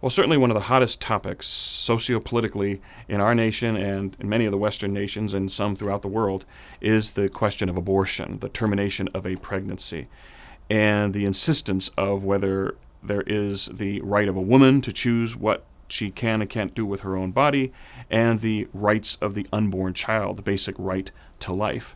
Well, certainly one of the hottest topics sociopolitically in our nation and in many of the Western nations and some throughout the world is the question of abortion, the termination of a pregnancy, and the insistence of whether there is the right of a woman to choose what she can and can't do with her own body, and the rights of the unborn child, the basic right to life.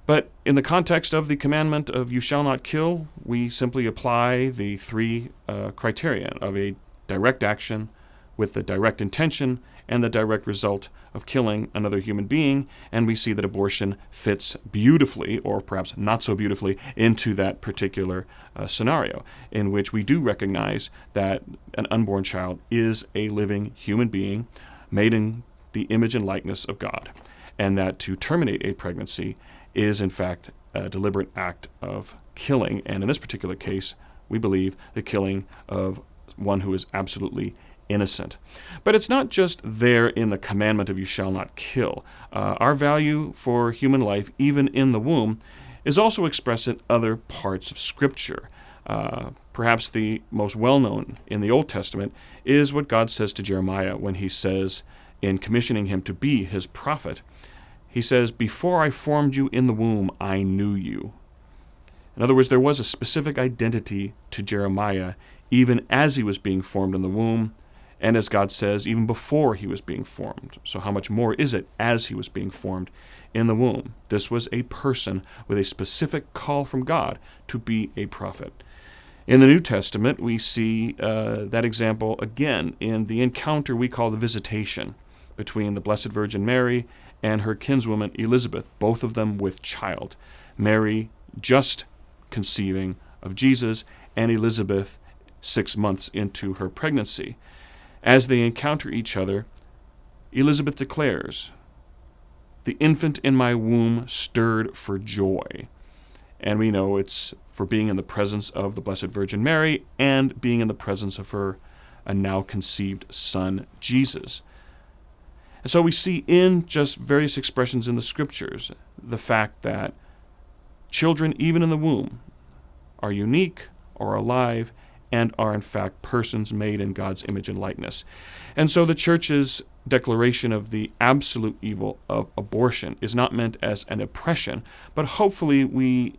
But in the context of the commandment of you shall not kill, we simply apply the three criterion of a direct action with the direct intention and the direct result of killing another human being, and we see that abortion fits beautifully, or perhaps not so beautifully, into that particular scenario, in which we do recognize that an unborn child is a living human being made in the image and likeness of God, and that to terminate a pregnancy is in fact a deliberate act of killing, and in this particular case, we believe the killing of one who is absolutely innocent. But it's not just there in the commandment of you shall not kill. Our value for human life, even in the womb, is also expressed in other parts of Scripture. Perhaps the most well-known in the Old Testament is what God says to Jeremiah when he says, in commissioning him to be his prophet, he says, "Before I formed you in the womb, I knew you." In other words, there was a specific identity to Jeremiah even as he was being formed in the womb, and as God says, even before he was being formed. So how much more is it as he was being formed in the womb? This was a person with a specific call from God to be a prophet. In the New Testament, we see that example again in the encounter we call the visitation between the Blessed Virgin Mary and her kinswoman Elizabeth, both of them with child. Mary just conceiving of Jesus, and Elizabeth 6 months into her pregnancy. As they encounter each other, Elizabeth declares, "The infant in my womb stirred for joy." And we know it's for being in the presence of the Blessed Virgin Mary and being in the presence of her now conceived son, Jesus. And so we see in just various expressions in the Scriptures the fact that children, even in the womb, are unique or alive and are in fact persons made in God's image and likeness. And so the Church's declaration of the absolute evil of abortion is not meant as an oppression, but hopefully we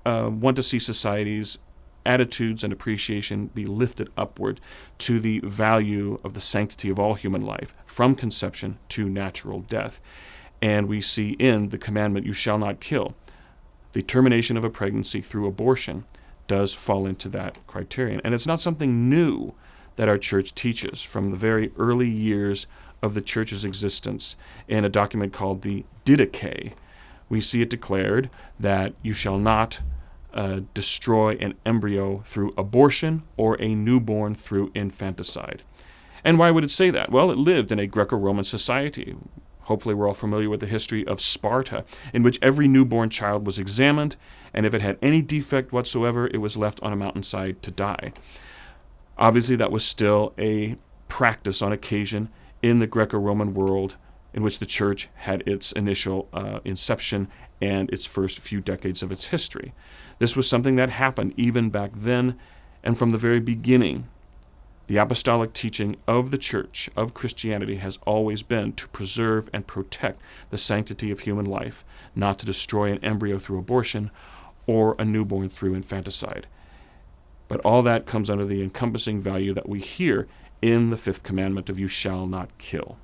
want to see society's attitudes and appreciation be lifted upward to the value of the sanctity of all human life, from conception to natural death. And we see in the commandment, you shall not kill, the termination of a pregnancy through abortion does fall into that criterion. And it's not something new that our church teaches. From the very early years of the church's existence, in a document called the Didache, we see it declared that you shall not destroy an embryo through abortion or a newborn through infanticide. And why would it say that? Well, it lived in a Greco-Roman society. Hopefully we're all familiar with the history of Sparta, in which every newborn child was examined, and if it had any defect whatsoever, it was left on a mountainside to die. Obviously, that was still a practice on occasion in the Greco-Roman world in which the church had its initial inception and its first few decades of its history. This was something that happened even back then, and from the very beginning, the apostolic teaching of the Church, of Christianity, has always been to preserve and protect the sanctity of human life, not to destroy an embryo through abortion or a newborn through infanticide. But all that comes under the encompassing value that we hear in the fifth commandment of you shall not kill.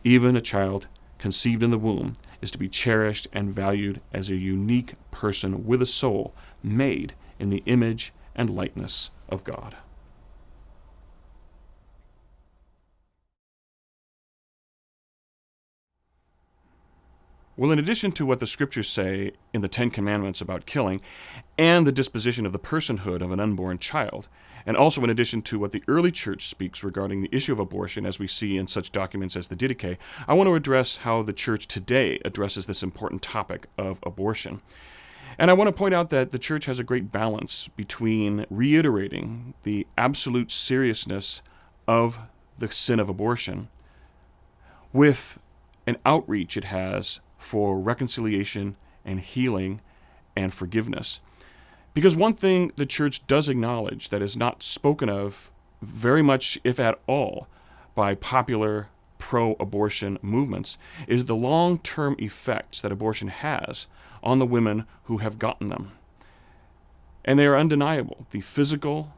Even a child conceived in the womb is to be cherished and valued as a unique person with a soul made in the image and likeness of God. Well, in addition to what the scriptures say in the Ten Commandments about killing and the disposition of the personhood of an unborn child, and also in addition to what the early church speaks regarding the issue of abortion, as we see in such documents as the Didache, I want to address how the church today addresses this important topic of abortion. And I want to point out that the church has a great balance between reiterating the absolute seriousness of the sin of abortion with an outreach it has for reconciliation and healing and forgiveness. Because one thing the church does acknowledge that is not spoken of very much, if at all, by popular pro-abortion movements is the long-term effects that abortion has on the women who have gotten them. And they are undeniable. The physical,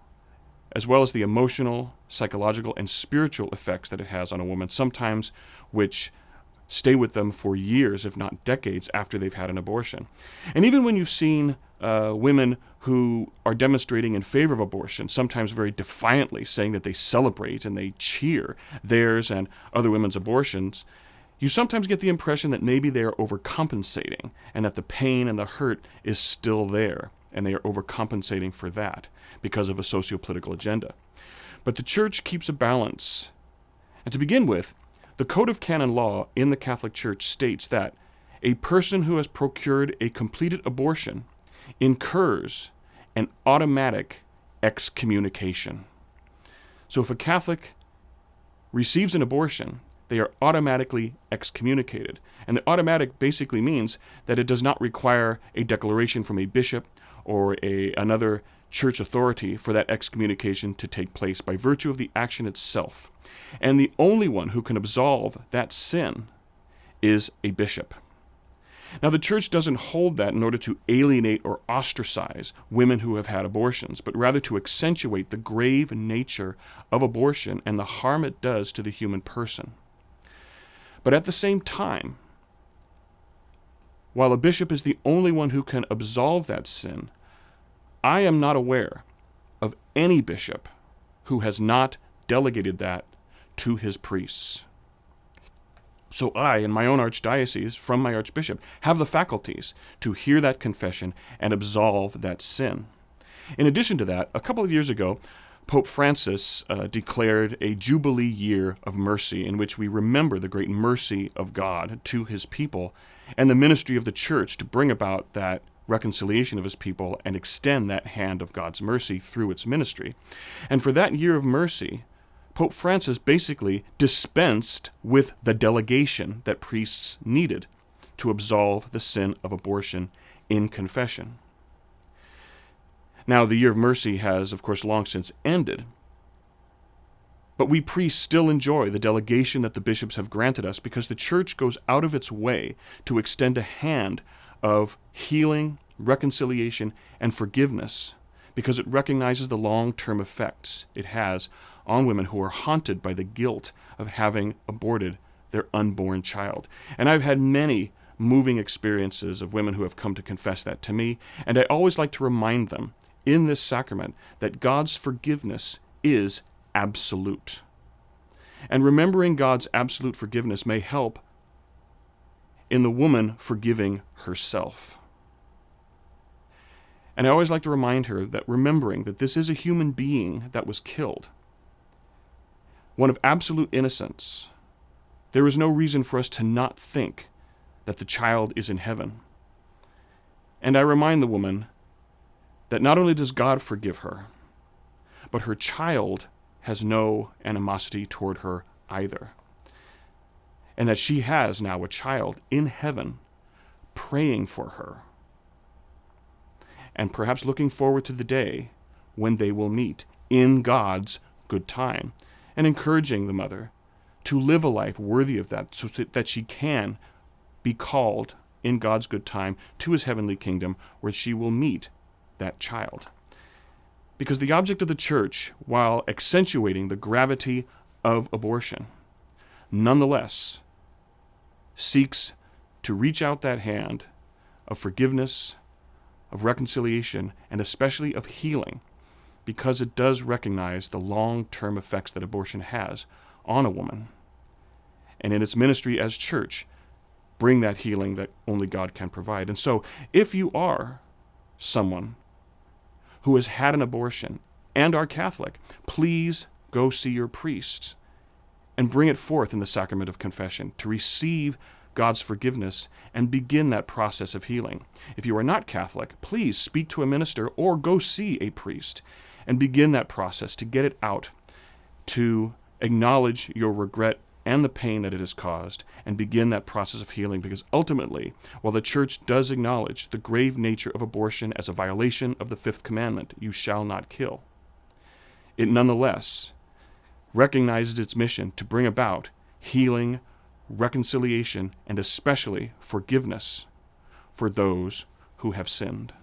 as well as the emotional, psychological, and spiritual effects that it has on a woman, sometimes which stay with them for years, if not decades, after they've had an abortion. And even when you've seen women who are demonstrating in favor of abortion, sometimes very defiantly saying that they celebrate and they cheer theirs and other women's abortions, you sometimes get the impression that maybe they are overcompensating and that the pain and the hurt is still there, and they are overcompensating for that because of a socio-political agenda. But the church keeps a balance. And to begin with, the Code of Canon Law in the Catholic Church states that a person who has procured a completed abortion incurs an automatic excommunication. So if a Catholic receives an abortion, they are automatically excommunicated. And the automatic basically means that it does not require a declaration from a bishop or another church authority for that excommunication to take place by virtue of the action itself. And the only one who can absolve that sin is a bishop. Now, the church doesn't hold that in order to alienate or ostracize women who have had abortions, but rather to accentuate the grave nature of abortion and the harm it does to the human person. But at the same time, while a bishop is the only one who can absolve that sin, I am not aware of any bishop who has not delegated that to his priests. So I, in my own archdiocese, from my archbishop, have the faculties to hear that confession and absolve that sin. In addition to that, a couple of years ago, Pope Francis declared a Jubilee year of mercy in which we remember the great mercy of God to his people and the ministry of the church to bring about that reconciliation of his people and extend that hand of God's mercy through its ministry. And for that year of mercy, Pope Francis basically dispensed with the delegation that priests needed to absolve the sin of abortion in confession. Now, the year of mercy has, of course, long since ended, but we priests still enjoy the delegation that the bishops have granted us because the church goes out of its way to extend a hand of healing, reconciliation, and forgiveness because it recognizes the long-term effects it has on women who are haunted by the guilt of having aborted their unborn child. And I've had many moving experiences of women who have come to confess that to me, and I always like to remind them in this sacrament that God's forgiveness is absolute. And remembering God's absolute forgiveness may help in the woman forgiving herself. And I always like to remind her that remembering that this is a human being that was killed, one of absolute innocence, there is no reason for us to not think that the child is in heaven. And I remind the woman that not only does God forgive her, but her child has no animosity toward her either. And that she has now a child in heaven praying for her. And perhaps looking forward to the day when they will meet in God's good time, and encouraging the mother to live a life worthy of that so that she can be called in God's good time to his heavenly kingdom where she will meet that child. Because the object of the church, while accentuating the gravity of abortion, nonetheless seeks to reach out that hand of forgiveness, of reconciliation, and especially of healing, because it does recognize the long-term effects that abortion has on a woman. And in its ministry as church, bring that healing that only God can provide. And so if you are someone who has had an abortion and are Catholic, please go see your priest and bring it forth in the sacrament of confession to receive God's forgiveness and begin that process of healing. If you are not Catholic, please speak to a minister or go see a priest and begin that process to get it out, to acknowledge your regret and the pain that it has caused, and begin that process of healing, because ultimately, while the Church does acknowledge the grave nature of abortion as a violation of the fifth commandment, you shall not kill, it nonetheless recognizes its mission to bring about healing, reconciliation, and especially forgiveness for those who have sinned.